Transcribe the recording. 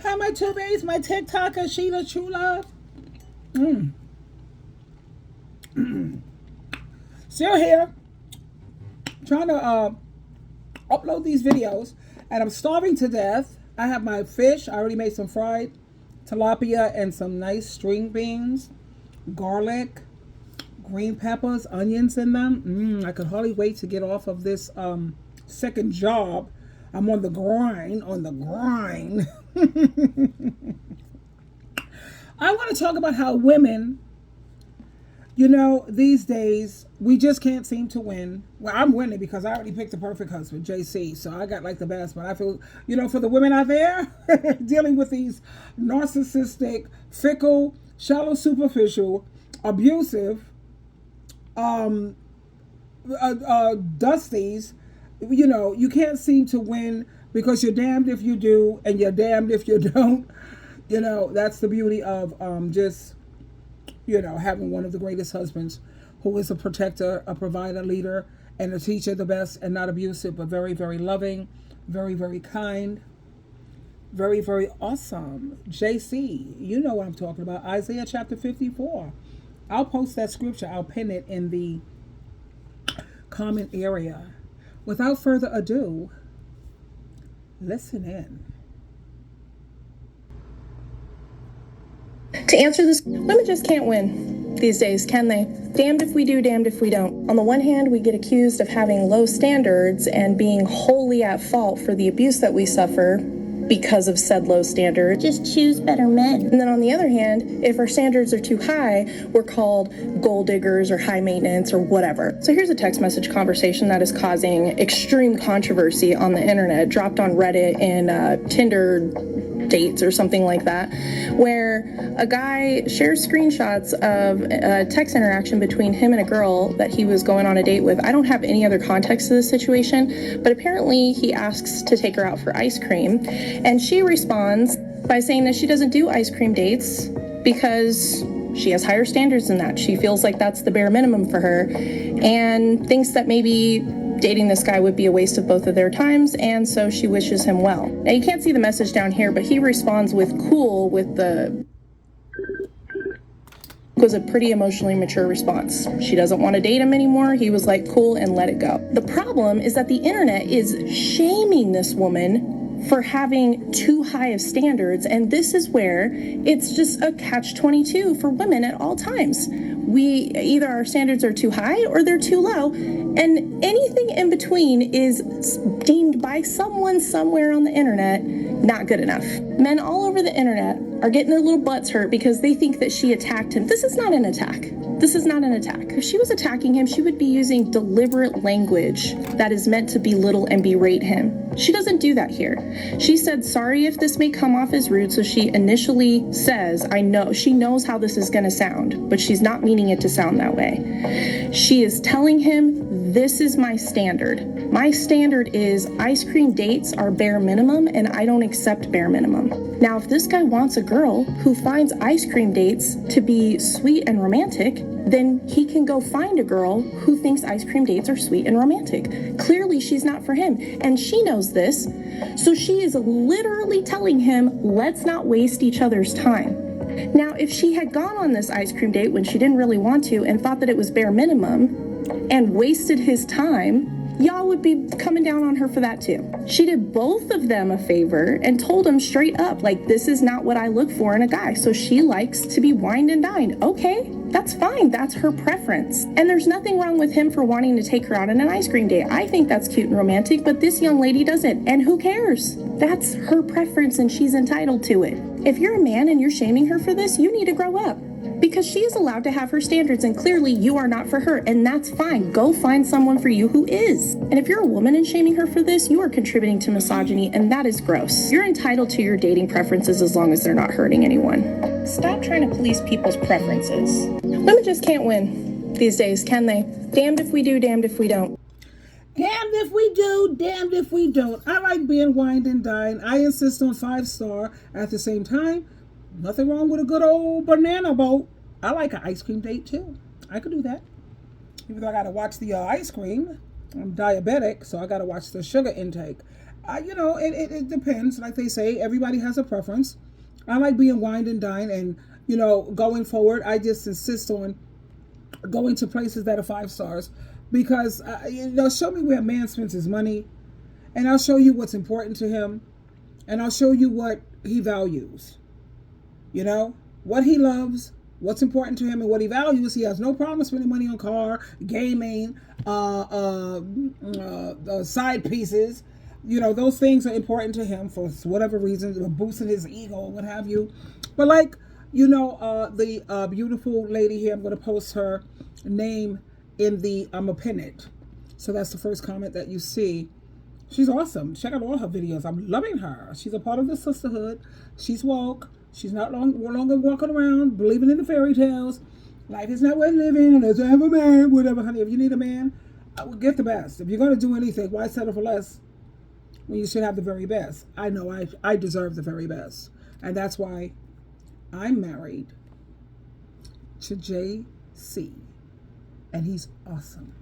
Hi, my tubies, my TikToker, SheilaTruelove. Mm. Still here, trying to upload these videos, and I'm starving to death. I have my fish. I already made some fried tilapia and some nice string beans, garlic, green peppers, onions in them. I could hardly wait to get off of this second job. I'm on the grind, I want to talk about how women, these days, we just can't seem to win. Well, I'm winning because I already picked the perfect husband, JC. So I got like the best. But I feel, for the women out there dealing with these narcissistic, fickle, shallow, superficial, abusive, dusties, you can't seem to win because you're damned if you do and you're damned if you don't. That's the beauty of just having one of the greatest husbands who is a protector, a provider, leader, and a teacher, the best, and not abusive, but very, very loving, very, very kind, very, very awesome. JC, you know what I'm talking about. Isaiah chapter 54. I'll post that scripture. I'll pin it in the comment area. Without further ado, listen in. To answer this, women just can't win these days, can they? Damned if we do, damned if we don't. On the one hand, we get accused of having low standards and being wholly at fault for the abuse that we suffer because of said low standards. Just choose better men. And then on the other hand, if our standards are too high, we're called gold diggers or high maintenance or whatever. So here's a text message conversation that is causing extreme controversy on the internet, dropped on Reddit in Tinder dates or something like that, where a guy shares screenshots of a text interaction between him and a girl that he was going on a date with. I don't have any other context to this situation, but apparently he asks to take her out for ice cream, and she responds by saying that she doesn't do ice cream dates because she has higher standards than that. She feels like that's the bare minimum for her and thinks that maybe dating this guy would be a waste of both of their times, and so she wishes him well. Now you can't see the message down here, but he responds with cool with the was a pretty emotionally mature response. She doesn't want to date him anymore. He was like, cool, and let it go. The problem is that the internet is shaming this woman for having too high of standards, and this is where it's just a catch-22 for women at all times. We either our standards are too high or they're too low, and anything in between is deemed by someone somewhere on the internet not good enough. Men all over the internet are getting their little butts hurt because they think that she attacked him. This is not an attack. This is not an attack. If she was attacking him, she would be using deliberate language that is meant to belittle and berate him. She doesn't do that here. She said, sorry if this may come off as rude, so she initially says, I know, she knows how this is going to sound, but she's not meaning it to sound that way. She is telling him, this is my standard. My standard is ice cream dates are bare minimum, and I don't accept bare minimum. Now, if this guy wants a girl who finds ice cream dates to be sweet and romantic, then he can go find a girl who thinks ice cream dates are sweet and romantic. Clearly, she's not for him, and she knows this, so she is literally telling him, let's not waste each other's time. Now, if she had gone on this ice cream date when she didn't really want to and thought that it was bare minimum and wasted his time, y'all would be coming down on her for that too. She did both of them a favor and told him straight up, like, this is not what I look for in a guy. So she likes to be wined and dined. Okay, that's fine. That's her preference. And there's nothing wrong with him for wanting to take her out on an ice cream date. I think that's cute and romantic, but this young lady doesn't. And who cares? That's her preference and she's entitled to it. If you're a man and you're shaming her for this, you need to grow up. Because she is allowed to have her standards, and clearly you are not for her, and that's fine. Go find someone for you who is. And if you're a woman and shaming her for this, you are contributing to misogyny, and that is gross. You're entitled to your dating preferences as long as they're not hurting anyone. Stop trying to police people's preferences. Women just can't win these days, can they? Damned if we do, damned if we don't. Damned if we do, damned if we don't. I like being wined and dined. I insist on 5-star. At the same time, nothing wrong with a good old banana boat. I like an ice cream date too. I could do that. Even though I got to watch the ice cream. I'm diabetic, so I got to watch the sugar intake. it depends. Like they say, everybody has a preference. I like being wined and dined, and going forward, I just insist on going to places that are 5 stars because show me where a man spends his money, and I'll show you what's important to him, and I'll show you what he values. What he loves, what's important to him, and what he values. He has no problem spending money on car, gaming, side pieces. Those things are important to him for whatever reason, boosting his ego or what have you. But like, the beautiful lady here, I'm going to post her name in the, I'm going to pin it. So that's the first comment that you see. She's awesome. Check out all her videos. I'm loving her. She's a part of the sisterhood. She's woke. She's not longer walking around believing in the fairy tales. Life is not worth living unless you have a man. Whatever, honey. If you need a man, get the best. If you're going to do anything, why settle for less when you should have the very best? I know I deserve the very best. And that's why I'm married to JC. And he's awesome.